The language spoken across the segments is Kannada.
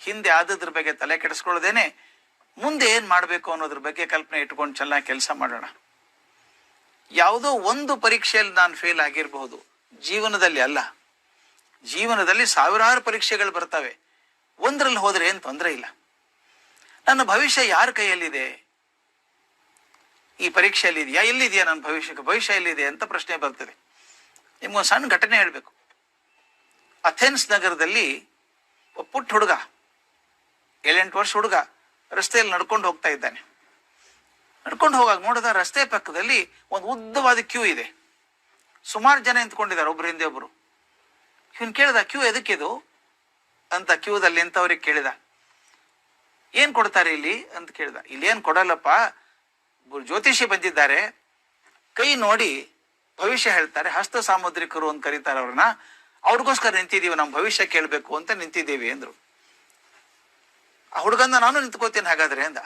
ಹಿಂದೆ ಆದದ್ರ ಬಗ್ಗೆ ತಲೆ ಕೆಡಿಸ್ಕೊಳ್ಳೋದೇನೆ ಮುಂದೆ ಏನ್ ಮಾಡಬೇಕು ಅನ್ನೋದ್ರ ಬಗ್ಗೆ ಕಲ್ಪನೆ ಇಟ್ಕೊಂಡು ಚೆನ್ನಾಗಿ ಕೆಲಸ ಮಾಡೋಣ. ಯಾವುದೋ ಒಂದು ಪರೀಕ್ಷೆಯಲ್ಲಿ ನಾನು ಫೇಲ್ ಆಗಿರಬಹುದು, ಜೀವನದಲ್ಲಿ ಅಲ್ಲ. ಜೀವನದಲ್ಲಿ ಸಾವಿರಾರು ಪರೀಕ್ಷೆಗಳು ಬರ್ತವೆ, ಒಂದರಲ್ಲಿ ಹೋದ್ರೆ ಏನು ತೊಂದರೆ ಇಲ್ಲ. ನನ್ನ ಭವಿಷ್ಯ ಯಾರ ಕೈಯಲ್ಲಿದೆ? ಈ ಪರೀಕ್ಷೆಯಲ್ಲಿ ಇದೆಯಾ, ಎಲ್ಲಿದೆಯಾ ನನ್ನ ಭವಿಷ್ಯ ಎಲ್ಲಿದೆ ಅಂತ ಪ್ರಶ್ನೆ ಬರ್ತದೆ. ನಿಮ್ಗೊಂದು ಸಣ್ಣ ಘಟನೆ ಹೇಳ್ಬೇಕು. ಅಥೆನ್ಸ್ ನಗರದಲ್ಲಿ ಒಬ್ಬ ಪುಟ್ಟ ಹುಡುಗ, 7-8 ವರ್ಷ ಹುಡುಗ ರಸ್ತೆಯಲ್ಲಿ ನಡ್ಕೊಂಡು ಹೋಗ್ತಾ ಇದ್ದಾನೆ. ನಡ್ಕೊಂಡು ಹೋಗಾಗ ನೋಡಿದ ರಸ್ತೆ ಪಕ್ಕದಲ್ಲಿ ಒಂದು ಉದ್ದವಾದ ಕ್ಯೂ ಇದೆ. ಸುಮಾರು ಜನ ನಿಂತ್ಕೊಂಡಿದ್ದಾರೆ, ಒಬ್ರು ಹಿಂದೆ ಒಬ್ರು. ಇವನ್ ಕೇಳಿದ, ಕ್ಯೂ ಎದಕ್ಕಿದು ಅಂತ ಕ್ಯೂದಲ್ಲಿ ನಿಂತವ್ರಿಗೆ ಕೇಳಿದ. ಏನ್ ಕೊಡ್ತಾರೆ ಇಲ್ಲಿ ಅಂತ ಕೇಳಿದ. ಇಲ್ಲಿ ಏನ್ ಕೊಡಲ್ಲಪ್ಪ, ಜ್ಯೋತಿಷಿ ಬಂದಿದ್ದಾರೆ, ಕೈ ನೋಡಿ ಭವಿಷ್ಯ ಹೇಳ್ತಾರೆ, ಹಸ್ತ ಸಾಮುದ್ರಿಕರು ಅಂತ ಕರೀತಾರೆ ಅವ್ರನ್ನ, ಅವ್ರಿಗೋಸ್ಕರ ನಿಂತಿದೀವಿ, ನಮ್ಮ ಭವಿಷ್ಯ ಕೇಳಬೇಕು ಅಂತ ನಿಂತಿದ್ದೀವಿ ಅಂದ್ರು. ಆ ಹುಡುಗಂದ ನಾನು ನಿಂತ್ಕೋತೀನಿ ಹಾಗಾದ್ರೆ ಅಂದ.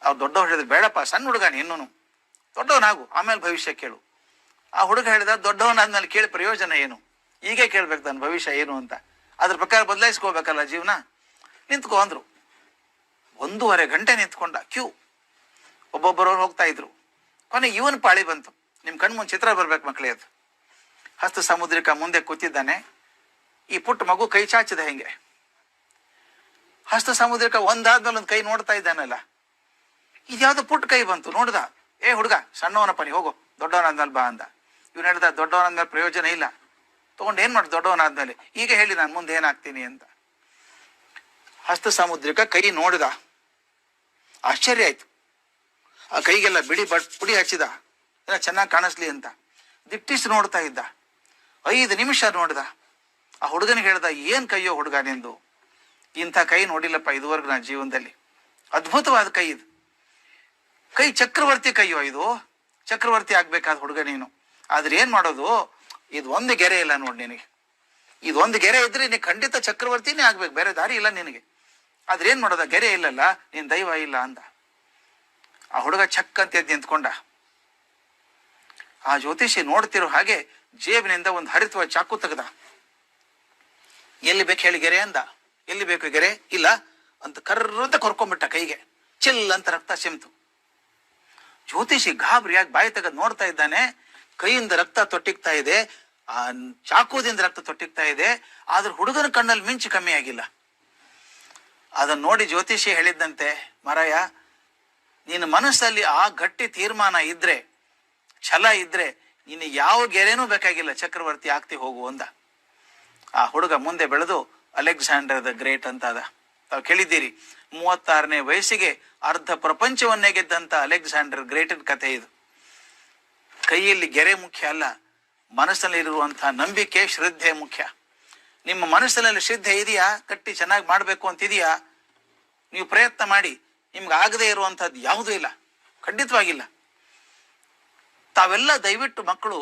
ಅವ್ರು ದೊಡ್ಡವ್ರು ಹೇಳಿದ್ರು, ಬೇಡಪ್ಪ ಸಣ್ಣ ಹುಡುಗ ನೀನು, ದೊಡ್ಡವನಾಗು ಆಮೇಲೆ ಭವಿಷ್ಯ ಕೇಳು. ಆ ಹುಡುಗ ಹೇಳಿದ, ದೊಡ್ಡವನಾದ್ಮೇಲೆ ಕೇಳಿ ಪ್ರಯೋಜನ ಏನು, ಈಗೇ ಕೇಳ್ಬೇಕು ನನ್ನ ಭವಿಷ್ಯ ಏನು ಅಂತ, ಅದ್ರ ಪ್ರಕಾರ ಬದಲಾಯಿಸ್ಕೋಬೇಕಲ್ಲ ಜೀವನ, ನಿಂತ್ಕೋ ಅಂದ್ರು. 1.5 ಗಂಟೆ ನಿಂತ್ಕೊಂಡ ಕ್ಯೂ. ಒಬ್ಬೊಬ್ಬರವ್ರು ಹೋಗ್ತಾ ಇದ್ರು. ಕೊನೆಗೆ ಇವನ್ ಪಾಳಿ ಬಂತು. ನಿಮ್ ಕಣ್ಮುಂದ್ ಚಿತ್ರ ಬರ್ಬೇಕು ಮಕ್ಕಳೇ. ಅದು ಹಸ್ತ ಸಮುದ್ರಿಕ ಮುಂದೆ ಕೂತಿದ್ದಾನೆ. ಈ ಪುಟ್ಟ ಮಗು ಕೈ ಚಾಚಿದ ಹೆಂಗೆ. ಹಸ್ತ ಸಮುದ್ರಿಕ ಒಂದಾದ್ಮೇಲೆ ಒಂದು ಕೈ ನೋಡ್ತಾ ಇದ್ದಾನಲ್ಲ, ಇದ್ಯಾವ್ದು ಪುಟ್ಟ ಕೈ ಬಂತು. ನೋಡ್ದ, ಏ ಹುಡುಗ ಸಣ್ಣವನಪ್ಪ ನೀ ಹೋಗೋ, ದೊಡ್ಡವನಾದ್ಮೇಲೆ ಬಾ ಅಂದ. ಇವನು ಹೇಳ್ದ, ದೊಡ್ಡವನಾದ್ಮೇಲೆ ಪ್ರಯೋಜನ ಇಲ್ಲ, ತಗೊಂಡು ಏನ್ ಮಾಡಿ ದೊಡ್ಡವನಾದ್ಮೇಲೆ, ಈಗ ಹೇಳಿ ನಾನು ಮುಂದೆ ಏನಾಗ್ತೀನಿ ಅಂತ. ಹಸ್ತ ಸಮುದ್ರಿಕ ಕೈ ನೋಡಿದ, ಆಶ್ಚರ್ಯ ಆಯ್ತು. ಆ ಕೈಗೆಲ್ಲ ಪುಡಿ ಹಚ್ಚಿದ, ಎಲ್ಲ ಚೆನ್ನಾಗಿ ಕಾಣಿಸ್ಲಿ ಅಂತ ದಿಟ್ಟಿಸಿ ನೋಡ್ತಾ ಇದ್ದ. 5 ನಿಮಿಷ ನೋಡಿದ. ಆ ಹುಡುಗನಿಗೆ ಹೇಳ್ದ, ಏನ್ ಕೈಯೋ ಹುಡುಗ ನಿಂದು, ಇಂಥ ಕೈ ನೋಡಿಲ್ಲಪ್ಪ ಇದುವರೆಗೂ ನನ್ನ ಜೀವನದಲ್ಲಿ, ಅದ್ಭುತವಾದ ಕೈ ಇದು, ಕೈ ಚಕ್ರವರ್ತಿ ಕೈಯೋ ಇದು, ಚಕ್ರವರ್ತಿ ಆಗ್ಬೇಕಾದ ಹುಡುಗ ನೀನು. ಆದ್ರೆ ಏನ್ ಮಾಡೋದು, ಇದು ಒಂದು ಗೆರೆ ಇಲ್ಲ ನೋಡಿ ನಿನಗೆ, ಇದೊಂದು ಗೆರೆ ಇದ್ರೆ ನೀನು ಖಂಡಿತ ಚಕ್ರವರ್ತಿನೇ ಆಗ್ಬೇಕು, ಬೇರೆ ದಾರಿ ಇಲ್ಲ ನಿನಗೆ. ಆದ್ರೆ ಏನ್ ಮಾಡೋದ, ಗೆರೆ ಇಲ್ಲಲ್ಲ, ನೀನ್ ದೈವ ಇಲ್ಲ ಅಂದ. ಆ ಹುಡುಗ ಚಕ್ ಅಂತ ಎದ್ದು ನಿಂತ್ಕೊಂಡ. ಆ ಜ್ಯೋತಿಷಿ ನೋಡ್ತಿರೋ ಹಾಗೆ ಜೇಬಿನಿಂದ ಒಂದು ಹರಿತವಾದ ಚಾಕು ತೆಗೆದ. ಎಲ್ಲಿ ಬೇಕು ಹೇಳಿ ಗೆರೆ ಅಂದ. ಎಲ್ಲಿ ಬೇಕು ಗೆರೆ, ಇಲ್ಲ ಅಂತ ಕರ್ರಂತ ಕೊರ್ಕೊಂಡ್ಬಿಟ್ಟ ಕೈಗೆ. ಚಿಲ್ ಅಂತ ರಕ್ತ ಸಿಮ್ತು. ಜ್ಯೋತಿಷಿ ಗಾಬರಿಯಾಗಿ ಬಾಯಿ ತೆಗೆದು ನೋಡ್ತಾ ಇದ್ದಾನೆ. ಕೈಯಿಂದ ರಕ್ತ ತೊಟ್ಟಿಗ್ತಾ ಇದೆ, ಆ ಚಾಕುದಿಂದ ರಕ್ತ ತೊಟ್ಟಿಗ್ತಾ ಇದೆ, ಆದ್ರೆ ಹುಡುಗನ ಕಣ್ಣಲ್ಲಿ ಮಿಂಚು ಕಮ್ಮಿ ಆಗಿಲ್ಲ. ಅದನ್ನ ನೋಡಿ ಜ್ಯೋತಿಷಿ ಹೇಳಿದ್ದಂತೆ, ಮಾರಾಯ ನಿನ್ನ ಮನಸ್ಸಲ್ಲಿ ಆ ಗಟ್ಟಿ ತೀರ್ಮಾನ ಇದ್ರೆ, ಛಲ ಇದ್ರೆ, ನೀನು ಯಾವ ಗೆರೆನೂ ಬೇಕಾಗಿಲ್ಲ, ಚಕ್ರವರ್ತಿ ಆಗ್ತಿ ಹೋಗು ಅಂದ. ಆ ಹುಡುಗ ಮುಂದೆ ಬೆಳೆದು ಅಲೆಕ್ಸಾಂಡರ್ ದ ಗ್ರೇಟ್ ಅಂತ ಅದ. ತಾವು ಕೇಳಿದ್ದೀರಿ, 36ನೇ ವಯಸ್ಸಿಗೆ ಅರ್ಧ ಪ್ರಪಂಚವನ್ನೇ ಗೆದ್ದಂತ ಅಲೆಕ್ಸಾಂಡರ್ ಗ್ರೇಟನ್ ಕಥೆ ಇದು. ಕೈಯಲ್ಲಿ ಗೆರೆ ಮುಖ್ಯ ಅಲ್ಲ, ಮನಸ್ಸಿನಲ್ಲಿರುವಂತಹ ನಂಬಿಕೆ, ಶ್ರದ್ಧೆ ಮುಖ್ಯ. ನಿಮ್ಮ ಮನಸ್ಸಿನಲ್ಲಿ ಶ್ರದ್ಧೆ ಇದೆಯಾ, ಕಟ್ಟಿ ಚೆನ್ನಾಗಿ ಮಾಡ್ಬೇಕು ಅಂತಿದೆಯಾ, ನೀವು ಪ್ರಯತ್ನ ಮಾಡಿ. ನಿಮ್ಗೆ ಆಗದೆ ಇರುವಂತಹದ್ದು ಯಾವುದೂ ಇಲ್ಲ, ಖಂಡಿತವಾಗಿಲ್ಲ. ತಾವೆಲ್ಲ ದಯವಿಟ್ಟು ಮಕ್ಕಳು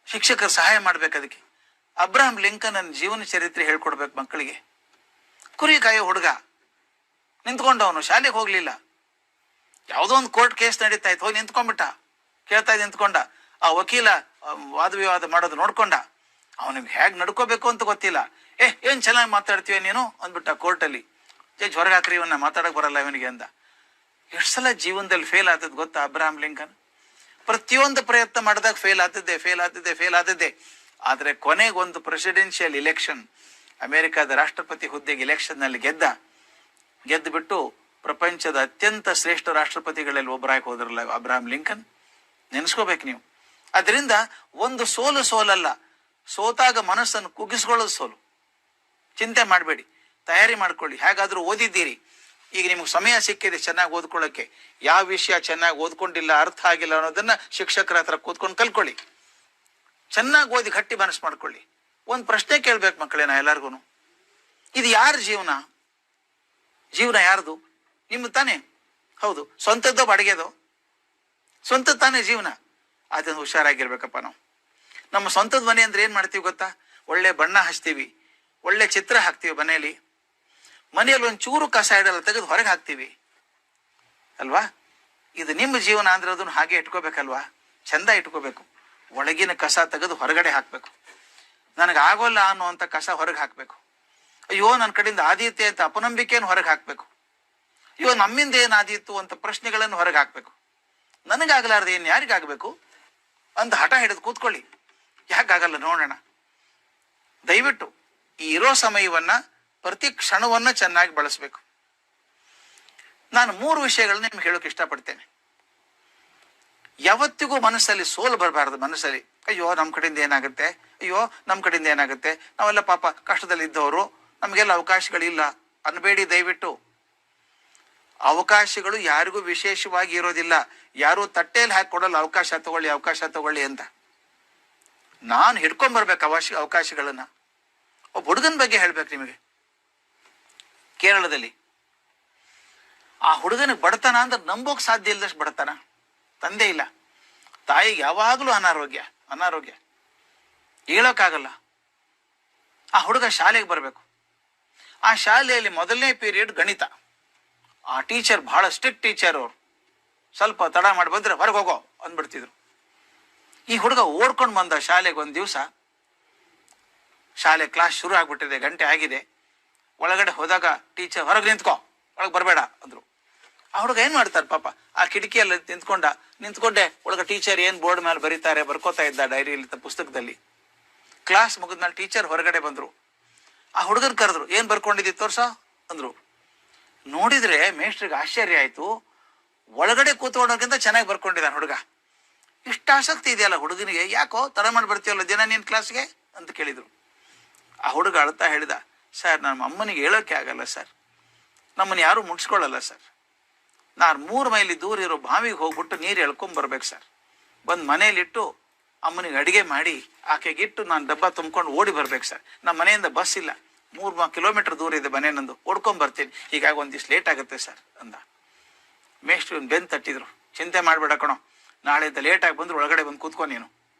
ಶಿಕ್ಷಕರು ಸಹಾಯ ಮಾಡ್ಬೇಕು ಅದಕ್ಕೆ. ಅಬ್ರಹಾಂ ಲಿಂಕನ್ ಜೀವನ ಚರಿತ್ರೆ ಹೇಳ್ಕೊಡ್ಬೇಕು ಮಕ್ಕಳಿಗೆ. ಕುರಿ ಕಾಯೋ ಹುಡುಗ ನಿಂತ್ಕೊಂಡವನು, ಶಾಲೆಗೆ ಹೋಗ್ಲಿಲ್ಲ. ಯಾವುದೋ ಒಂದು ಕೋರ್ಟ್ ಕೇಸ್ ನಡೀತಾ ಇತ್ತು, ಹೋಗಿ ನಿಂತ್ಕೊಂಡ್ಬಿಟ್ಟ, ಕೇಳ್ತಾ ಇದ್ದು ನಿಂತ್ಕೊಂಡ. ಆ ವಕೀಲ ವಾದ ವಿವಾದ ಮಾಡೋದು ನೋಡ್ಕೊಂಡ. ಅವನಿಗೆ ಹೇಗೆ ನಡ್ಕೋಬೇಕು ಅಂತ ಗೊತ್ತಿಲ್ಲ. ಏನ್ ಚೆನ್ನಾಗಿ ಮಾತಾಡ್ತೀವ ನೀನು ಅಂದ್ಬಿಟ್ಟ ಕೋರ್ಟಲ್ಲಿ. ಜಡ್ಜ್ ಹೊರಗೆ ಹಾಕ್ರಿ, ಇವನ್ನ ಮಾತಾಡಕ್ ಬರಲ್ಲ ಇವನಿಗೆ ಅಂದ. ಎಷ್ಟು ಸಲ ಜೀವನದಲ್ಲಿ ಫೇಲ್ ಆಗ್ತದೆ ಗೊತ್ತಾ ಅಬ್ರಹಾಂ ಲಿಂಕನ್. ಪ್ರತಿಯೊಂದು ಪ್ರಯತ್ನ ಮಾಡಿದಾಗ ಫೇಲ್ ಆದದ್ದೇ. ಆದ್ರೆ ಕೊನೆಗೊಂದು ಪ್ರೆಸಿಡೆನ್ಷಿಯಲ್ ಇಲೆಕ್ಷನ್, ಅಮೆರಿಕದ ರಾಷ್ಟ್ರಪತಿ ಹುದ್ದೆಗೆ ಇಲೆಕ್ಷನ್ ನಲ್ಲಿ ಗೆದ್ದು ಬಿಟ್ಟು ಪ್ರಪಂಚದ ಅತ್ಯಂತ ಶ್ರೇಷ್ಠ ರಾಷ್ಟ್ರಪತಿಗಳಲ್ಲಿ ಒಬ್ಬರಾಗಿ ಹೋದ್ರಲ್ಲ ಅಬ್ರಹಾಂ ಲಿಂಕನ್. ನೆನೆಸ್ಕೋಬೇಕು ನೀವು. ಅದರಿಂದ ಒಂದು ಸೋಲಲ್ಲ, ಸೋತಾಗ ಮನಸ್ಸನ್ನು ಕುಗ್ಗಿಸ್ಕೊಳ್ಳೋದು ಸೋಲು. ಚಿಂತೆ ಮಾಡಬೇಡಿ, ತಯಾರಿ ಮಾಡ್ಕೊಳ್ಳಿ. ಹೇಗಾದ್ರೂ ಓದಿದ್ದೀರಿ, ಈಗ ನಿಮ್ಗೆ ಸಮಯ ಸಿಕ್ಕಿದೆ ಚೆನ್ನಾಗಿ ಓದ್ಕೊಳ್ಳೋಕೆ. ಯಾವ ವಿಷಯ ಚೆನ್ನಾಗಿ ಓದ್ಕೊಂಡಿಲ್ಲ, ಅರ್ಥ ಆಗಿಲ್ಲ ಅನ್ನೋದನ್ನ ಶಿಕ್ಷಕರ ಹತ್ರ ಕೂತ್ಕೊಂಡು ಕಲ್ಕೊಳ್ಳಿ. ಚೆನ್ನಾಗಿ ಓದಿ ಗಟ್ಟಿ ಮನಸ್ಸು ಮಾಡ್ಕೊಳ್ಳಿ. ಒಂದು ಪ್ರಶ್ನೆ ಕೇಳ್ಬೇಕು ಮಕ್ಕಳೇನ ಎಲ್ಲಾರ್ಗು, ಇದು ಯಾರ ಜೀವನ? ಜೀವನ ಯಾರ್ದು? ನಿಮ್ಮ ತಾನೇ? ಹೌದು. ಸ್ವಂತದ್ದೋ ಬಾಡಿಗೆದೋ? ಸ್ವಂತದ ತಾನೇ ಜೀವನ. ಅದನ್ನು ಹುಷಾರಾಗಿರ್ಬೇಕಪ್ಪ ನಾವು. ನಮ್ಮ ಸ್ವಂತದ ಮನೆ ಅಂದ್ರೆ ಏನ್ ಮಾಡ್ತೀವಿ ಗೊತ್ತಾ? ಒಳ್ಳೆ ಬಣ್ಣ ಹಚ್ತೀವಿ, ಒಳ್ಳೆ ಚಿತ್ರ ಹಾಕ್ತೀವಿ ಮನೆಯಲ್ಲಿ ಒಂದು ಚೂರು ಕಸ ಇಡಲ್ಲ, ತೆಗೆದು ಹೊರಗೆ ಹಾಕ್ತೀವಿ ಅಲ್ವಾ? ಇದು ನಿಮ್ಮ ಜೀವನ ಅಂದ್ರೆ ಅದನ್ನು ಹಾಗೆ ಇಟ್ಕೋಬೇಕಲ್ವಾ? ಚಂದ ಇಟ್ಕೋಬೇಕು. ಒಳಗಿನ ಕಸ ತೆಗೆದು ಹೊರಗಡೆ ಹಾಕ್ಬೇಕು. ನನಗೆ ಆಗೋಲ್ಲ ಅನ್ನುವಂಥ ಕಸ ಹೊರಗೆ ಹಾಕ್ಬೇಕು. ಅಯ್ಯೋ ನನ್ನ ಕಡೆಯಿಂದ ಆದೀತೆ ಅಂತ ಅಪನಂಬಿಕೆಯನ್ನು ಹೊರಗೆ ಹಾಕ್ಬೇಕು. ಅಯ್ಯೋ ನಮ್ಮಿಂದ ಏನಾದೀತು ಅಂತ ಪ್ರಶ್ನೆಗಳನ್ನು ಹೊರಗೆ ಹಾಕ್ಬೇಕು. ನನಗಾಗಲಾರ್ದು ಏನು ಯಾರಿಗಾಗಬೇಕು ಅಂತ ಹಠ ಹಿಡಿದು ಕೂತ್ಕೊಳ್ಳಿ. ಯಾಕಾಗಲ್ಲ ನೋಡೋಣ. ದಯವಿಟ್ಟು ಈ ಇರೋ ಸಮಯವನ್ನ, ಪ್ರತಿ ಕ್ಷಣವನ್ನ ಚೆನ್ನಾಗಿ ಬಳಸಬೇಕು. ನಾನು 3 ವಿಷಯಗಳನ್ನ ನಿಮ್ಗೆ ಹೇಳೋಕೆ ಇಷ್ಟಪಡ್ತೇನೆ. ಯಾವತ್ತಿಗೂ ಮನಸ್ಸಲ್ಲಿ ಸೋಲು ಬರಬಾರ್ದು. ಮನಸ್ಸಲ್ಲಿ ಅಯ್ಯೋ ನಮ್ಮ ಕಡೆಯಿಂದ ಏನಾಗುತ್ತೆ, ಅಯ್ಯೋ ನಮ್ಮ ಕಡೆಯಿಂದ ಏನಾಗುತ್ತೆ, ನಾವೆಲ್ಲ ಪಾಪ ಕಷ್ಟದಲ್ಲಿ ಇದ್ದವರು, ನಮಗೆಲ್ಲ ಅವಕಾಶಗಳಿಲ್ಲ ಅನ್ಬೇಡಿ. ದಯವಿಟ್ಟು ಅವಕಾಶಗಳು ಯಾರಿಗೂ ವಿಶೇಷವಾಗಿ ಇರೋದಿಲ್ಲ. ಯಾರು ತಟ್ಟೆಯಲ್ಲಿ ಹಾಕಿಕೊಡಲ್ಲ ಅವಕಾಶ ತಗೊಳ್ಳಿ ಅವಕಾಶ ತಗೊಳ್ಳಿ ಅಂತ. ನಾನು ಹಿಡ್ಕೊಂಡ್ಬರ್ಬೇಕು ಅವಕಾಶಗಳನ್ನ. ಒಬ್ಬ ಹುಡುಗನ ಬಗ್ಗೆ ಹೇಳ್ಬೇಕು ನಿಮಗೆ. ಕೇರಳದಲ್ಲಿ ಆ ಹುಡುಗನಿಗೆ ಬಡತನ ಅಂದ್ರೆ ನಂಬೋಕ್ ಸಾಧ್ಯ ಇಲ್ಲದಷ್ಟು ಬಡತನ. ತಂದೆ ಇಲ್ಲ, ತಾಯಿಗೆ ಯಾವಾಗಲೂ ಅನಾರೋಗ್ಯ ಹೇಳೋಕ್ಕಾಗಲ್ಲ. ಆ ಹುಡುಗ ಶಾಲೆಗೆ ಬರಬೇಕು. ಆ ಶಾಲೆಯಲ್ಲಿ ಮೊದಲನೇ ಪೀರಿಯಡ್ ಗಣಿತ. ಆ ಟೀಚರ್ ಬಹಳ ಸ್ಟ್ರಿಕ್ಟ್ ಟೀಚರ್. ಅವರು ಸ್ವಲ್ಪ ತಡ ಮಾಡಿ ಬಂದ್ರೆ ಹೊರಗೆ ಹೋಗೋ ಅಂದ್ಬಿಡ್ತಿದ್ರು. ಈ ಹುಡುಗ ಓಡ್ಕೊಂಡು ಬಂದ ಶಾಲೆಗೆ. ಒಂದು ದಿವಸ ಶಾಲೆ ಕ್ಲಾಸ್ ಶುರು ಆಗ್ಬಿಟ್ಟಿದೆ, ಗಂಟೆ ಆಗಿದೆ. ಒಳಗಡೆ ಹೋದಾಗ ಟೀಚರ್ ಹೊರಗೆ ನಿಂತ್ಕೋ, ಒಳಗೆ ಬರಬೇಡ ಅಂದ್ರು. ಆ ಹುಡುಗ ಏನ್ ಮಾಡ್ತಾರೆ ಪಾಪ, ಆ ಕಿಟಕಿಯಲ್ಲಿ ನಿಂತ್ಕೊಂಡೆ ಒಳಗೆ ಟೀಚರ್ ಏನ್ ಬೋರ್ಡ್ ಮೇಲೆ ಬರೀತಾರೆ ಬರ್ಕೋತಾ ಇದ್ದ ಡೈರಿಯಲ್ಲಿ ಪುಸ್ತಕದಲ್ಲಿ. ಕ್ಲಾಸ್ ಮುಗಿದ್ಮೇಲೆ ಟೀಚರ್ ಹೊರಗಡೆ ಬಂದ್ರು. ಆ ಹುಡುಗನ್ ಕರೆದ್ರು, ಏನ್ ಬರ್ಕೊಂಡಿದ್ದಿ ತೋರ್ಸೋ ಅಂದ್ರು. ನೋಡಿದ್ರೆ ಮೇಷ್ಟ್ರಿಗೆ ಆಶ್ಚರ್ಯ ಆಯ್ತು. ಒಳಗಡೆ ಕೂತ್ಕೊಂಡೋರ್ಗಿಂತ ಚೆನ್ನಾಗಿ ಬರ್ಕೊಂಡಿದ್ದಾನೆ ಹುಡುಗ. ಇಷ್ಟ ಆಸಕ್ತಿ ಇದೆಯಲ್ಲ ಹುಡುಗನಿಗೆ, ಯಾಕೋ ತಡ ಮಾಡಿ ಬರ್ತೀವಲ್ಲ ದಿನ ನೀನ್ ಕ್ಲಾಸ್ಗೆ ಅಂತ ಕೇಳಿದ್ರು. ಆ ಹುಡುಗ ಅಳ್ತಾ ಹೇಳಿದ, ಸರ್ ನಮ್ಮ ಅಮ್ಮನಿಗೆ ಹೇಳೋಕೆ ಆಗಲ್ಲ ಸರ್, ನಮ್ಮನ್ನು ಯಾರು ಮುಟ್ಸ್ಕೊಳ್ಳಲ್ಲ ಸರ್. ನಾನು 3 ಮೈಲಿ ದೂರ ಇರೋ ಬಾವಿಗೆ ಹೋಗ್ಬಿಟ್ಟು ನೀರು ಎಳ್ಕೊಂಡ್ ಬರ್ಬೇಕು ಸರ್. ಬಂದು ಮನೇಲಿಟ್ಟು ಅಮ್ಮನಿಗೆ ಅಡಿಗೆ ಮಾಡಿ ಆಕೆಗಿಟ್ಟು ನಾನು ಡಬ್ಬ ತುಂಬ್ಕೊಂಡು ಓಡಿ ಬರ್ಬೇಕು ಸರ್. ನಮ್ಮ ಮನೆಯಿಂದ ಬಸ್ ಇಲ್ಲ, 3 ಕಿಲೋಮೀಟರ್ ದೂರ ಇದೆ ಮನೆ ನಂದು, ಓಡ್ಕೊಂಡ್ ಬರ್ತೀನಿ, ಹೀಗಾಗಿ ಒಂದಿಷ್ಟು ಲೇಟ್ ಆಗುತ್ತೆ ಸರ್ ಅಂದ. ಮೇಷ್ಟ್ರು ಬೆನ್ ತಟ್ಟಿದ್ರು, ಚಿಂತೆ ಮಾಡ್ಬೇಡ ಕಣೋ, ನಾಳೆಯಿಂದ ಲೇಟಾಗಿ ಬಂದ್ರು ಒಳಗಡೆ ಬಂದು ಕೂತ್ಕೊ ನೀನು.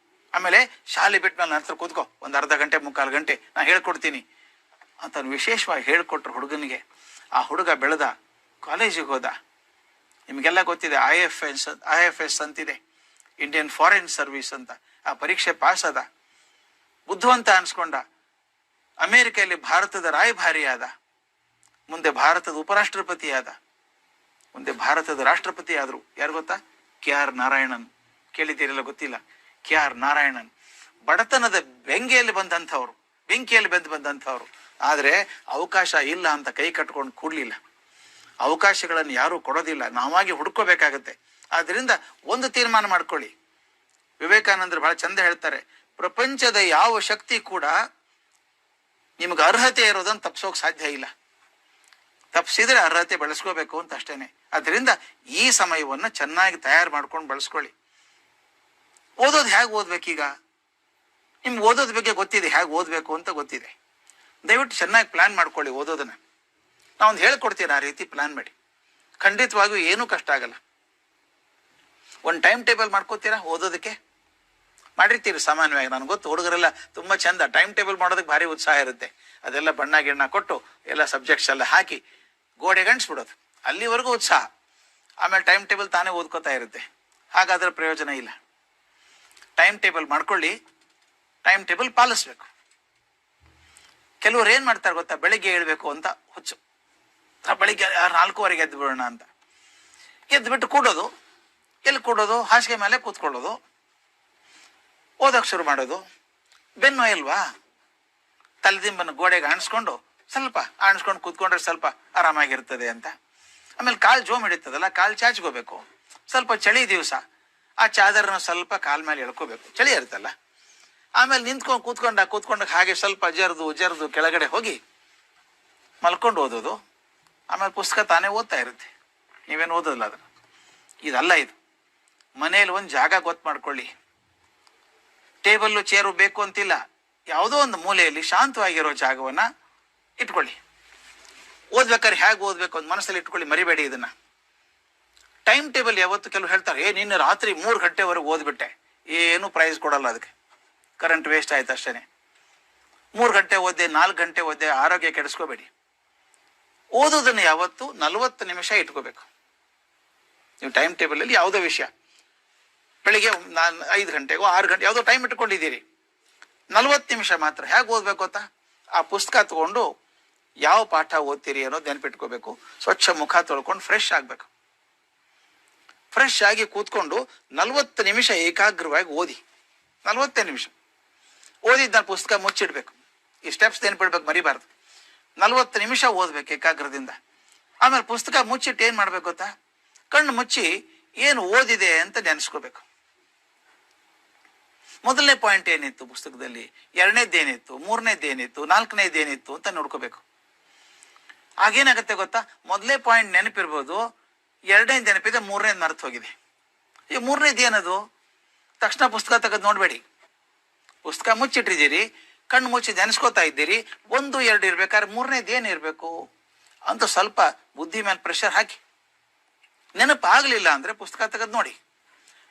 ಆಮೇಲೆ ಶಾಲೆ ಬಿಟ್ಟ ಮೇಲೆ ನನ್ನ ಹತ್ರ ಕೂತ್ಕೋ, ಒಂದು ಅರ್ಧ ಗಂಟೆ 3/4 ಗಂಟೆ ನಾನು ಹೇಳ್ಕೊಡ್ತೀನಿ ಅಂತ ವಿಶೇಷವಾಗಿ ಹೇಳ್ಕೊಟ್ರು ಹುಡುಗನಿಗೆ. ಆ ಹುಡುಗ ಬೆಳೆದ, ಕಾಲೇಜಿಗೆ ಹೋದ. ನಿಮಗೆಲ್ಲ ಗೊತ್ತಿದೆ IFS ಅಂತಿದೆ, ಇಂಡಿಯನ್ ಫಾರಿನ್ ಸರ್ವಿಸ್ ಅಂತ. ಆ ಪರೀಕ್ಷೆ ಪಾಸ್ ಆದ, ಬುದ್ಧಿವಂತ ಅನ್ಸ್ಕೊಂಡ. ಅಮೆರಿಕೆಯಲ್ಲಿ ಭಾರತದ ರಾಯಭಾರಿ ಆದ, ಮುಂದೆ ಭಾರತದ ಉಪರಾಷ್ಟ್ರಪತಿ ಆದ, ಮುಂದೆ ಭಾರತದ ರಾಷ್ಟ್ರಪತಿ ಆದ್ರು. ಯಾರು ಗೊತ್ತಾ? KR ನಾರಾಯಣನ್. ಕೇಳಿದ್ದೀರಲ್ಲ, ಗೊತ್ತಿಲ್ಲ. KR ನಾರಾಯಣನ್ ಬಡತನದ ಬೆಂಕಿಯಲ್ಲಿ ಬಂದಂಥವ್ರು. ಆದ್ರೆ ಅವಕಾಶ ಇಲ್ಲ ಅಂತ ಕೈ ಕಟ್ಕೊಂಡು ಕೂಡ್ಲಿಲ್ಲ. ಅವಕಾಶಗಳನ್ನು ಯಾರು ಕೊಡೋದಿಲ್ಲ, ನಾವಾಗಿ ಹುಡ್ಕೋಬೇಕಾಗತ್ತೆ. ಆದ್ರಿಂದ ಒಂದು ತೀರ್ಮಾನ ಮಾಡ್ಕೊಳ್ಳಿ. ವಿವೇಕಾನಂದರು ಬಹಳ ಚಂದ ಹೇಳ್ತಾರೆ, ಪ್ರಪಂಚದ ಯಾವ ಶಕ್ತಿ ಕೂಡ ನಿಮ್ಗೆ ಅರ್ಹತೆ ಇರೋದನ್ನು ತಪ್ಪಿಸೋಕ್ ಸಾಧ್ಯ ಇಲ್ಲ. ತಪ್ಪಿಸಿದ್ರೆ ಅರ್ಹತೆ ಬೆಳೆಸ್ಕೋಬೇಕು ಅಂತ ಅಷ್ಟೇನೆ. ಅದರಿಂದ ಈ ಸಮಯವನ್ನ ಚೆನ್ನಾಗಿ ತಯಾರು ಮಾಡ್ಕೊಂಡು ಬಳಸ್ಕೊಳ್ಳಿ. ಓದೋದು ಹೇಗೆ ಓದ್ಬೇಕೀಗ? ನಿಮ್ಗೆ ಓದೋದ್ ಬಗ್ಗೆ ಗೊತ್ತಿದೆ, ಹೇಗೆ ಓದ್ಬೇಕು ಅಂತ ಗೊತ್ತಿದೆ. ದಯವಿಟ್ಟು ಚೆನ್ನಾಗಿ ಪ್ಲಾನ್ ಮಾಡ್ಕೊಳ್ಳಿ ಓದೋದನ್ನ. ನಾವೊಂದು ಹೇಳ್ಕೊಡ್ತೀನಿ, ಆ ರೀತಿ ಪ್ಲಾನ್ ಮಾಡಿ. ಖಂಡಿತವಾಗಿಯೂ ಏನೂ ಕಷ್ಟ ಆಗಲ್ಲ. ಒಂದು ಟೈಮ್ ಟೇಬಲ್ ಮಾಡ್ಕೋತೀರಾ ಓದೋದಕ್ಕೆ? ಮಾಡಿರ್ತೀರಿ ಸಾಮಾನ್ಯವಾಗಿ, ನನಗೆ ಗೊತ್ತು. ಹುಡುಗರೆಲ್ಲ ತುಂಬಾ ಚಂದ ಟೈಮ್ ಟೇಬಲ್ ಮಾಡೋದಕ್ಕೆ ಭಾರಿ ಉತ್ಸಾಹ ಇರುತ್ತೆ. ಅದೆಲ್ಲ ಬಣ್ಣ ಗಿಣ್ಣ ಕೊಟ್ಟು ಎಲ್ಲ ಸಬ್ಜೆಕ್ಟ್ಸ್ ಎಲ್ಲ ಹಾಕಿ ಗೋಡೆ ಗಂಟಿಸ್ಬಿಡೋದು, ಅಲ್ಲಿವರೆಗೂ ಉತ್ಸಾಹ. ಆಮೇಲೆ ಟೈಮ್ ಟೇಬಲ್ ತಾನೇ ಓದ್ಕೋತಾ ಇರುತ್ತೆ. ಹಾಗಾದ್ರೆ ಪ್ರಯೋಜನ ಇಲ್ಲ. ಟೈಮ್ ಟೇಬಲ್ ಮಾಡ್ಕೊಳ್ಳಿ, ಟೈಮ್ ಟೇಬಲ್ ಪಾಲಿಸ್ಬೇಕು. ಕೆಲವರು ಏನ್ ಮಾಡ್ತಾರೆ ಗೊತ್ತಾ, ಬೆಳಿಗ್ಗೆ ಹೇಳ್ಬೇಕು ಅಂತ ಹುಚ್ಚು. ಬೆಳಿಗ್ಗೆ 4:15 ಎದ್ದು ಬಿಡೋಣ ಅಂತ ಎದ್ಬಿಟ್ಟು ಕೂಡೋದು. ಎಲ್ಲಿ ಕೂಡೋದು? ಹಾಸಿಗೆ ಮೇಲೆ ಕೂತ್ಕೊಳ್ಳೋದು, ಓದೋಕ್ ಶುರು ಮಾಡೋದು. ಬೆನ್ನು ಇಲ್ವಾ? ತಲೆದಿಂಬನ್ನು ಗೋಡೆಗೆ ಆಣಿಸ್ಕೊಂಡು ಕೂತ್ಕೊಂಡ್ರೆ ಸ್ವಲ್ಪ ಆರಾಮಾಗಿರ್ತದೆ ಅಂತ. ಆಮೇಲೆ ಕಾಲು ಜೋಮ್ ಹಿಡಿತದಲ್ಲ, ಕಾಲು ಚಾಚ್ಕೋಬೇಕು. ಸ್ವಲ್ಪ ಚಳಿ ದಿವಸ ಆ ಚಾದರನ್ನು ಸ್ವಲ್ಪ ಕಾಲ್ ಮೇಲೆ ಎಳ್ಕೋಬೇಕು, ಚಳಿ ಇರುತ್ತಲ್ಲ. ಆಮೇಲೆ ಕೂತ್ಕೊಂಡಾಗ ಹಾಗೆ ಸ್ವಲ್ಪ ಜರ್ದು ಕೆಳಗಡೆ ಹೋಗಿ ಮಲ್ಕೊಂಡು ಓದೋದು. ಆಮೇಲೆ ಪುಸ್ತಕ ತಾನೇ ಓದ್ತಾ ಇರುತ್ತೆ, ನೀವೇನು ಓದೋದಿಲ್ಲ ಅದನ್ನು. ಇದಲ್ಲ ಇದು. ಮನೇಲಿ ಒಂದು ಜಾಗ ಗೊತ್ತು ಮಾಡ್ಕೊಳ್ಳಿ. ಟೇಬಲ್ಲು ಚೇರು ಬೇಕು ಅಂತಿಲ್ಲ, ಯಾವುದೋ ಒಂದು ಮೂಲೆಯಲ್ಲಿ ಶಾಂತವಾಗಿರೋ ಜಾಗವನ್ನ ಇಟ್ಕೊಳ್ಳಿ. ಓದ್ಬೇಕಾದ್ರೆ ಹೇಗೆ ಓದ್ಬೇಕು ಅಂತ ಮನಸ್ಸಲ್ಲಿ ಇಟ್ಕೊಳ್ಳಿ, ಮರಿಬೇಡಿ ಇದನ್ನ. ಟೈಮ್ ಟೇಬಲ್ ಯಾವತ್ತು ಕೆಲವು ಹೇಳ್ತಾರೆ, ನಿನ್ನೆ ರಾತ್ರಿ 3 ಗಂಟೆವರೆಗೆ ಓದ್ಬಿಟ್ಟೆ, ಏನು ಪ್ರೈಸ್ ಕೊಡಲ್ಲ ಅದಕ್ಕೆ, ಕರೆಂಟ್ ವೇಸ್ಟ್ ಆಯ್ತು ಅಷ್ಟೇನೆ. 3 ಗಂಟೆ ಓದ್ದೆ, 4 ಗಂಟೆ ಓದ್ದೆ, ಆರೋಗ್ಯ ಕೆಡಿಸ್ಕೋಬೇಡಿ. ಓದೋದನ್ನ ಯಾವತ್ತು 40 ನಿಮಿಷ ಇಟ್ಕೋಬೇಕು ನೀವು ಟೈಮ್ ಟೇಬಲ್ ಅಲ್ಲಿ. ಯಾವುದೋ ವಿಷಯ ಬೆಳಿಗ್ಗೆ ನಾನು 5 ಗಂಟೆಗೋ 6 ಗಂಟೆ ಯಾವುದೋ ಟೈಮ್ ಇಟ್ಕೊಂಡಿದ್ದೀರಿ, 40 ನಿಮಿಷ ಮಾತ್ರ. ಹೇಗೆ ಓದ್ಬೇಕು ಗೊತ್ತಾ? ಆ ಪುಸ್ತಕ ತಗೊಂಡು ಯಾವ ಪಾಠ ಓದ್ತೀರಿ ಅನ್ನೋದು ನೆನ್ಪಿಟ್ಕೋಬೇಕು. ಸ್ವಚ್ಛ ಮುಖ ತೊಳ್ಕೊಂಡು ಫ್ರೆಶ್ ಆಗ್ಬೇಕು. ಫ್ರೆಶ್ ಆಗಿ ಕೂತ್ಕೊಂಡು 40 ನಿಮಿಷ ಏಕಾಗ್ರವಾಗಿ ಓದಿ. 40 ನಿಮಿಷ ಓದಿದ್ದ ಪುಸ್ತಕ ಮುಚ್ಚಿಡ್ಬೇಕು. ಈ ಸ್ಟೆಪ್ಸ್ ನೆನ್ಪಿಡ್ಬೇಕು, ಮರಿಬಾರ್ದು. 40 ನಿಮಿಷ ಓದ್ಬೇಕು ಏಕಾಗ್ರದಿಂದ. ಆಮೇಲೆ ಪುಸ್ತಕ ಮುಚ್ಚಿಟ್ಟು ಏನ್ ಮಾಡ್ಬೇಕು ಗೊತ್ತಾ, ಕಣ್ಣು ಮುಚ್ಚಿ ಏನು ಓದಿದೆ ಅಂತ ನೆನೆಸ್ಕೋಬೇಕು. ಮೊದಲನೇ ಪಾಯಿಂಟ್ ಏನಿತ್ತು ಪುಸ್ತಕದಲ್ಲಿ, ಎರಡನೇದ್ದೇನಿತ್ತು, ಮೂರನೇದ್ದೇನಿತ್ತು, ನಾಲ್ಕನೇದೇನಿತ್ತು ಅಂತ ನೋಡ್ಕೋಬೇಕು. ಆಗೇನಾಗತ್ತೆ ಗೊತ್ತಾ, ಮೊದಲನೇ ಪಾಯಿಂಟ್ ನೆನಪಿರ್ಬೋದು, ಎರಡನೇದು ನೆನಪಿದೆ, ಮೂರನೇದು ಮರೆತು ಹೋಗಿದೆ. ಈ ಮೂರನೇದು ಏನದು, ತಕ್ಷಣ ಪುಸ್ತಕ ತೆಗೆದು ನೋಡ್ಬೇಡಿ. ಪುಸ್ತಕ ಮುಚ್ಚಿಟ್ಟಿದ್ದೀರಿ, ಕಣ್ಣು ಮುಚ್ಚಿ ನೆನೆಸ್ಕೋತಾ ಇದ್ದೀರಿ, 1, 2 ಇರ್ಬೇಕಾದ್ರೆ ಮೂರನೇದು ಏನು ಇರಬೇಕು ಅಂತ ಸ್ವಲ್ಪ ಬುದ್ಧಿ ಮೇಲೆ ಪ್ರೆಷರ್ ಹಾಕಿ. ನೆನಪಾಗಲಿಲ್ಲ ಅಂದ್ರೆ ಪುಸ್ತಕ ತೆಗೆದು ನೋಡಿ.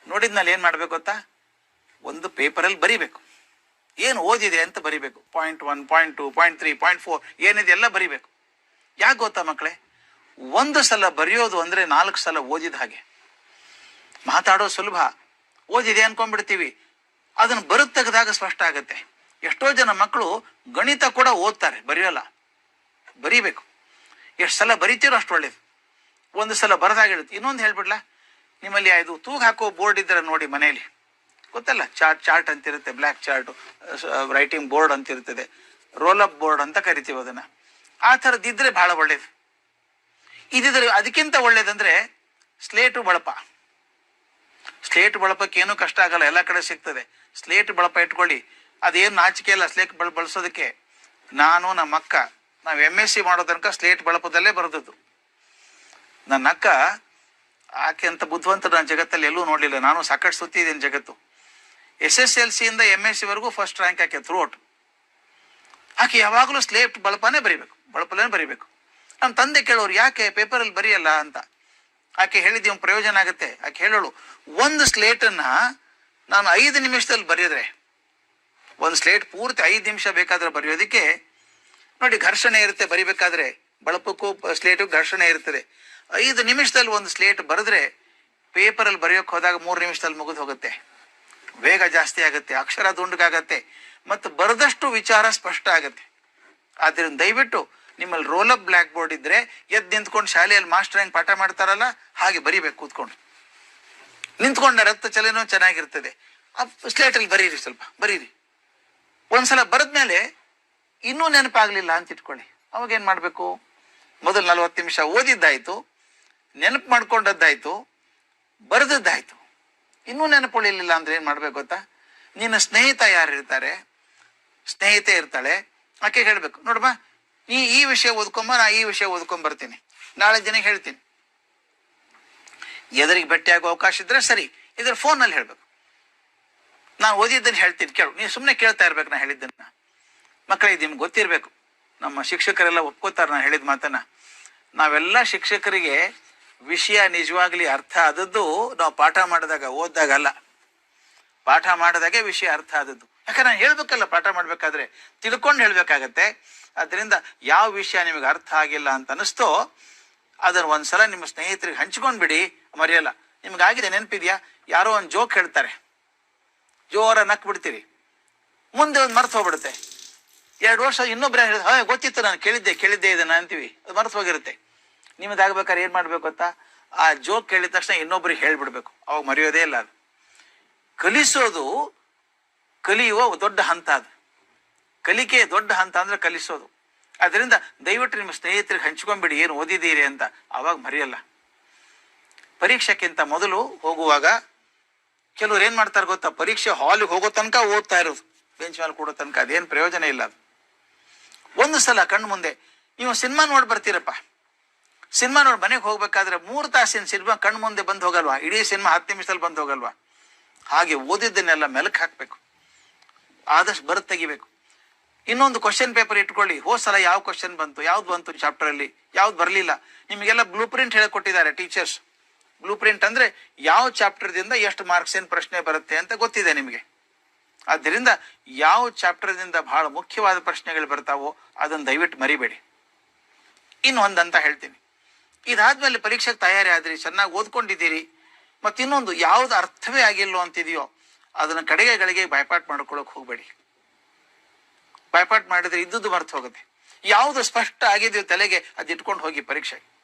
ನೋಡಿದ್ಮೇಲೆ ಏನ್ ಮಾಡ್ಬೇಕು ಗೊತ್ತಾ, ಒಂದು ಪೇಪರಲ್ಲಿ ಬರಿಬೇಕು, ಏನು ಓದಿದೆ ಅಂತ ಬರಿಬೇಕು. ಪಾಯಿಂಟ್ 1, ಪಾಯಿಂಟ್ 2, ಪಾಯಿಂಟ್ 3, ಪಾಯಿಂಟ್ 4 ಏನಿದೆ ಎಲ್ಲ ಬರಿಬೇಕು. ಯಾಕೆ ಗೊತ್ತಾ ಮಕ್ಕಳೇ, ಒಂದು ಸಲ ಬರೆಯೋದು ಅಂದ್ರೆ 4 ಸಲ ಓದಿದ ಹಾಗೆ. ಮಾತಾಡೋದು ಸುಲಭ, ಓದಿದೆ ಅನ್ಕೊಂಡ್ಬಿಡ್ತೀವಿ, ಅದನ್ನು ಬರುತ್ತ ತೆಗೆದಾಗ ಸ್ಪಷ್ಟ ಆಗತ್ತೆ. ಎಷ್ಟೋ ಜನ ಮಕ್ಕಳು ಗಣಿತ ಕೂಡ ಓದ್ತಾರೆ, ಬರೆಯೋಲ್ಲ. ಬರಿಬೇಕು. ಎಷ್ಟು ಸಲ ಬರಿತೀರೋ ಅಷ್ಟು ಒಳ್ಳೇದು. ಒಂದು ಸಲ ಬರದಾಗಿರುತ್ತೆ. ಇನ್ನೊಂದು ಹೇಳ್ಬಿಡ್ಲಾ, ನಿಮ್ಮಲ್ಲಿ ಅದು ತೂಗು ಹಾಕೋ ಬೋರ್ಡ್ ಇದ್ರೆ ನೋಡಿ ಮನೆಯಲ್ಲಿ, ಗೊತ್ತಲ್ಲ, ಚಾರ್ಟ್ ಅಂತಿರುತ್ತೆ, ಬ್ಲ್ಯಾಕ್ ಚಾರ್ಟ್, ರೈಟಿಂಗ್ ಬೋರ್ಡ್ ಅಂತಿರ್ತದೆ, ರೋಲ್ ಅಪ್ ಬೋರ್ಡ್ ಅಂತ ಕರಿತೀವಿ ಅದನ್ನ. ಆ ಥರದ್ದಿದ್ರೆ ಬಹಳ ಒಳ್ಳೇದು. ಇದಿದ್ರೆ ಅದಕ್ಕಿಂತ ಒಳ್ಳೇದಂದ್ರೆ ಸ್ಲೇಟು ಬಳಪ. ಸ್ಲೇಟ್ ಬಳಪಕ್ಕೆ ಏನೂ ಕಷ್ಟ ಆಗಲ್ಲ, ಎಲ್ಲ ಕಡೆ ಸಿಗ್ತದೆ. ಸ್ಲೇಟ್ ಬಳಪ ಇಟ್ಕೊಳ್ಳಿ, ಅದೇನು ನಾಚಿಕೆ ಇಲ್ಲ ಸ್ಲೇಟ್ ಬಳಸೋದಕ್ಕೆ. ನಾನು ನಮ್ಮ ಅಕ್ಕ ನಾವು MSc ಮಾಡೋ ತನಕ ಸ್ಲೇಟ್ ಬಳಪದಲ್ಲೇ ಬರೆದದ್ದು. ನನ್ನ ಅಕ್ಕ ಆಕೆ ಅಂತ ಬುದ್ಧಿವಂತ ನಾನು ಜಗತ್ತಲ್ಲಿ ಎಲ್ಲೂ ನೋಡಲಿಲ್ಲ. ನಾನು ಸಾಕಷ್ಟು ಸುತ್ತಿದ್ದೀನಿ ಜಗತ್ತು. SSLC ಇಂದ MSc ವರೆಗೂ ಫಸ್ಟ್ ರ್ಯಾಂಕ್ ಆಕೆ ಥ್ರೂಔಟ್. ಆಕೆ ಯಾವಾಗಲೂ ಸ್ಲೇಟ್ ಬಳಪನೇ ಬರಿಬೇಕು, ಬಳಪಲ್ಲೇ ಬರಿಬೇಕು. ನಮ್ಮ ತಂದೆ ಕೇಳೋರು, ಯಾಕೆ ಪೇಪರಲ್ಲಿ ಬರೆಯಲ್ಲ ಅಂತ. ಆಕೆ ಹೇಳಿದ್ದೀವಿ ಪ್ರಯೋಜನ ಆಗುತ್ತೆ. ಆಕೆ ಹೇಳೋಳು, ಒಂದು ಸ್ಲೇಟನ್ನ ನಾನು 5 ನಿಮಿಷದಲ್ಲಿ ಬರೆಯೋದ್ರೆ, ಒಂದು ಸ್ಲೇಟ್ ಪೂರ್ತಿ 5 ನಿಮಿಷ ಬೇಕಾದ್ರೆ ಬರೆಯೋದಕ್ಕೆ, ನೋಡಿ ಘರ್ಷಣೆ ಇರುತ್ತೆ ಬರಿಬೇಕಾದ್ರೆ, ಬಳಪಕ್ಕೂ ಸ್ಲೇಟು ಘರ್ಷಣೆ ಇರ್ತದೆ. 5 ನಿಮಿಷದಲ್ಲಿ ಒಂದು ಸ್ಲೇಟ್ ಬರೆದ್ರೆ ಪೇಪರಲ್ಲಿ ಬರೆಯೋಕೆ ಹೋದಾಗ 3 ನಿಮಿಷದಲ್ಲಿ ಮುಗಿದು ಹೋಗುತ್ತೆ. ವೇಗ ಜಾಸ್ತಿ ಆಗುತ್ತೆ, ಅಕ್ಷರ ದುಂಡಗಾಗತ್ತೆ, ಮತ್ತು ಬರೆದಷ್ಟು ವಿಚಾರ ಸ್ಪಷ್ಟ ಆಗುತ್ತೆ. ಆದ್ರಿಂದ ದಯವಿಟ್ಟು ನಿಮ್ಮಲ್ಲಿ ರೋಲ್ ಅಪ್ ಬ್ಲ್ಯಾಕ್ ಬೋರ್ಡ್ ಇದ್ರೆ ಎದ್ದು ನಿಂತ್ಕೊಂಡು ಶಾಲೆಯಲ್ಲಿ ಮಾಸ್ಟರ್ ಹೆಂಗ್ ಪಾಠ ಮಾಡ್ತಾರಲ್ಲ ಹಾಗೆ ಬರಿಬೇಕು. ಕೂತ್ಕೊಂಡು ನಿಂತ್ಕೊಂಡ ರಕ್ತ ಚಲನೂ ಚೆನ್ನಾಗಿರ್ತದೆ. ಆ ಸ್ಲೇಟಲ್ಲಿ ಬರೀರಿ, ಸ್ವಲ್ಪ ಬರೀರಿ. ಒಂದ್ಸಲ ಬರೆದ್ಮೇಲೆ ಇನ್ನೂ ನೆನಪಾಗ್ಲಿಲ್ಲ ಅಂತ ಇಟ್ಕೊಳ್ಳಿ, ಅವಾಗ ಏನ್ ಮಾಡ್ಬೇಕು, ಮೊದಲು 40 ನಿಮಿಷ ಓದಿದ್ದಾಯ್ತು, ನೆನಪು ಮಾಡ್ಕೊಂಡದ್ದಾಯ್ತು, ಬರೆದದ್ದಾಯ್ತು. ಇನ್ನೂ ನೆನಪುಳಿಲಿಲ್ಲ ಅಂದ್ರೆ ಏನ್ ಮಾಡ್ಬೇಕು ಗೊತ್ತಾ, ನಿನ್ನ ಸ್ನೇಹಿತ ಯಾರು ಇರ್ತಾರೆ, ಸ್ನೇಹಿತೆ ಇರ್ತಾಳೆ, ಆಕೆ ಹೇಳ್ಬೇಕು, ನೋಡಮ್ಮ ನೀ ಈ ವಿಷಯ ಓದ್ಕೊಂಬ, ನಾ ಈ ವಿಷಯ ಓದ್ಕೊಂಡ್ ಬರ್ತೀನಿ, ನಾಳೆ ಜನಕ್ಕೆ ಹೇಳ್ತೀನಿ. ಎದುರಿಗೆ ಭೇಟಿ ಆಗೋ ಅವಕಾಶ ಇದ್ರೆ ಸರಿ, ಇದ್ರ ಫೋನಲ್ಲಿ ಹೇಳ್ಬೇಕು, ನಾನು ಓದಿದ್ದನ್ನು ಹೇಳ್ತೀನಿ ಕೇಳು, ನೀವು ಸುಮ್ಮನೆ ಕೇಳ್ತಾ ಇರ್ಬೇಕು ನಾ ಹೇಳಿದ್ದನ್ನ. ಮಕ್ಕಳಿಗೆ ನಿಮ್ಗೆ ಗೊತ್ತಿರ್ಬೇಕು, ನಮ್ಮ ಶಿಕ್ಷಕರೆಲ್ಲ ಒಪ್ಕೋತಾರೆ ನಾನು ಹೇಳಿದ ಮಾತನ್ನ. ನಾವೆಲ್ಲ ಶಿಕ್ಷಕರಿಗೆ ವಿಷಯ ನಿಜವಾಗ್ಲಿ ಅರ್ಥ ಆದದ್ದು ನಾವು ಪಾಠ ಮಾಡಿದಾಗ, ಓದಿದಾಗ ಅಲ್ಲ. ಪಾಠ ಮಾಡಿದಾಗೆ ವಿಷಯ ಅರ್ಥ ಆದದ್ದು. ಯಾಕಂದ್ರೆ ನಾನು ಹೇಳ್ಬೇಕಲ್ಲ, ಪಾಠ ಮಾಡ್ಬೇಕಾದ್ರೆ ತಿಳ್ಕೊಂಡು ಹೇಳ್ಬೇಕಾಗತ್ತೆ. ಅದರಿಂದ ಯಾವ ವಿಷಯ ನಿಮಗೆ ಅರ್ಥ ಆಗಿಲ್ಲ ಅಂತ ಅನಿಸ್ತೋ ಅದನ್ನ ಒಂದ್ಸಲ ನಿಮ್ಮ ಸ್ನೇಹಿತರಿಗೆ ಹಂಚ್ಕೊಂಡ್ಬಿಡಿ, ಮರೆಯಲ್ಲ. ನಿಮ್ಗಾಗಿದೆ, ನೆನಪಿದ್ಯಾ, ಯಾರೋ ಒಂದು ಜೋಕ್ ಹೇಳ್ತಾರೆ, ಜೋರ ನಕ್ ಬಿಡ್ತೀರಿ, ಮುಂದೆ ಒಂದು ಮರ್ತು ಹೋಗ್ಬಿಡುತ್ತೆ. 2 ವರ್ಷ ಇನ್ನೊಬ್ರು ಹೇಳಿದ, ಗೊತ್ತಿತ್ತು ನಾನು ಕೇಳಿದ್ದೆ ಇದನ್ನ ಅಂತೀವಿ, ಅದು ಮರ್ತು ಹೋಗಿರುತ್ತೆ. ನಿಮ್ಮದಾಗ್ಬೇಕಾದ್ರೆ ಏನ್ ಮಾಡ್ಬೇಕು ಗೊತ್ತಾ, ಆ ಜೋಕ್ ಕೇಳಿದ ತಕ್ಷಣ ಇನ್ನೊಬ್ರಿಗೆ ಹೇಳ್ಬಿಡ್ಬೇಕು, ಅವಾಗ ಮರೆಯೋದೇ ಇಲ್ಲ. ಅದು ಕಲಿಸೋದು ಕಲಿಯುವ ದೊಡ್ಡ ಹಂತ. ಅದು ಕಲಿಕೆ ದೊಡ್ಡ ಹಂತ ಅಂದ್ರೆ ಕಲಿಸೋದು. ಅದರಿಂದ ದಯವಿಟ್ಟು ನಿಮ್ಮ ಸ್ನೇಹಿತರಿಗೆ ಹಂಚ್ಕೊಂಡ್ಬಿಡಿ ಏನು ಓದಿದ್ದೀರಿ ಅಂತ, ಅವಾಗ ಮರೆಯಲ್ಲ. ಪರೀಕ್ಷೆಕ್ಕಿಂತ ಮೊದಲು ಹೋಗುವಾಗ ಕೆಲವ್ರು ಏನ್ ಮಾಡ್ತಾರೆ ಗೊತ್ತಾ, ಪರೀಕ್ಷೆ ಹಾಲಿಗೆ ಹೋಗೋ ತನಕ ಓದ್ತಾ ಇರೋದು, ಬೆಂಚ್ ಮೇಲೆ ಕೂಡೋ ತನಕ. ಅದೇನು ಪ್ರಯೋಜನ ಇಲ್ಲ. ಅದು ಒಂದು ಸಲ ಕಣ್ಣು ಮುಂದೆ ನೀವು ಸಿನಿಮಾ ನೋಡಿ ಬರ್ತೀರಪ್ಪ, ಸಿನಿಮಾ ನೋಡಿ ಮನೆಗೆ ಹೋಗ್ಬೇಕಾದ್ರೆ 3 ತಾಸಿನ ಸಿನಿಮಾ ಕಣ್ಣು ಮುಂದೆ ಬಂದು ಹೋಗಲ್ವಾ, ಇಡೀ ಸಿನಿಮಾ 10 ನಿಮಿಷದಲ್ಲಿ ಬಂದು ಹೋಗಲ್ವಾ. ಹಾಗೆ ಓದಿದ್ದನ್ನೆಲ್ಲ ಮೆಲಕ್ ಹಾಕ್ಬೇಕು, ಆದಷ್ಟು ಬರೆದು ತೆಗಿಬೇಕು. ಇನ್ನೊಂದು ಕ್ವಶನ್ ಪೇಪರ್ ಇಟ್ಕೊಳ್ಳಿ, ಹೋದ್ ಸಲ ಯಾವ ಕ್ವಶನ್ ಬಂತು, ಯಾವ್ದು ಬಂತು ಚಾಪ್ಟರ್ ಅಲ್ಲಿ, ಯಾವ್ದು ಬರಲಿಲ್ಲ. ನಿಮಗೆಲ್ಲ ಬ್ಲೂ ಪ್ರಿಂಟ್ ಹೇಳಿಕೊಟ್ಟಿದ್ದಾರೆ ಟೀಚರ್ಸ್. ಬ್ಲೂ ಪ್ರಿಂಟ್ ಅಂದ್ರೆ ಯಾವ ಚಾಪ್ಟರ್ದಿಂದ ಎಷ್ಟು ಮಾರ್ಕ್ಸ್ ಏನ್ ಪ್ರಶ್ನೆ ಬರುತ್ತೆ ಅಂತ ಗೊತ್ತಿದೆ ನಿಮಗೆ. ಆದ್ದರಿಂದ ಯಾವ ಚಾಪ್ಟರ್ದಿಂದ ಬಹಳ ಮುಖ್ಯವಾದ ಪ್ರಶ್ನೆಗಳು ಬರ್ತಾವೋ ಅದನ್ನು ದಯವಿಟ್ಟು ಮರಿಬೇಡಿ. ಇನ್ನೊಂದಂತ ಹೇಳ್ತೀನಿ, ಇದಾದ್ಮೇಲೆ ಪರೀಕ್ಷೆಗೆ ತಯಾರಿ ಆದ್ರಿ, ಚೆನ್ನಾಗಿ ಓದ್ಕೊಂಡಿದ್ದೀರಿ, ಮತ್ತೆ ಇನ್ನೊಂದು ಯಾವ್ದು ಅರ್ಥವೇ ಆಗಿಲ್ಲೋ ಅಂತಿದೆಯೋ ಅದನ್ನ ಕಡೆಗೆ ಬಾಯ್ಪಾಟ್ ಮಾಡ್ಕೊಳಕ್ ಹೋಗ್ಬೇಡಿ. ಬಾಯ್ಪಾಟ್ ಮಾಡಿದ್ರೆ ಇದ್ದದ್ದು ಮರ್ತು ಹೋಗುತ್ತೆ. ಯಾವುದು ಸ್ಪಷ್ಟ ಆಗಿದೆಯೋ ತಲೆಗೆ ಅದು ಇಟ್ಕೊಂಡು ಹೋಗಿ ಪರೀಕ್ಷೆಗೆ.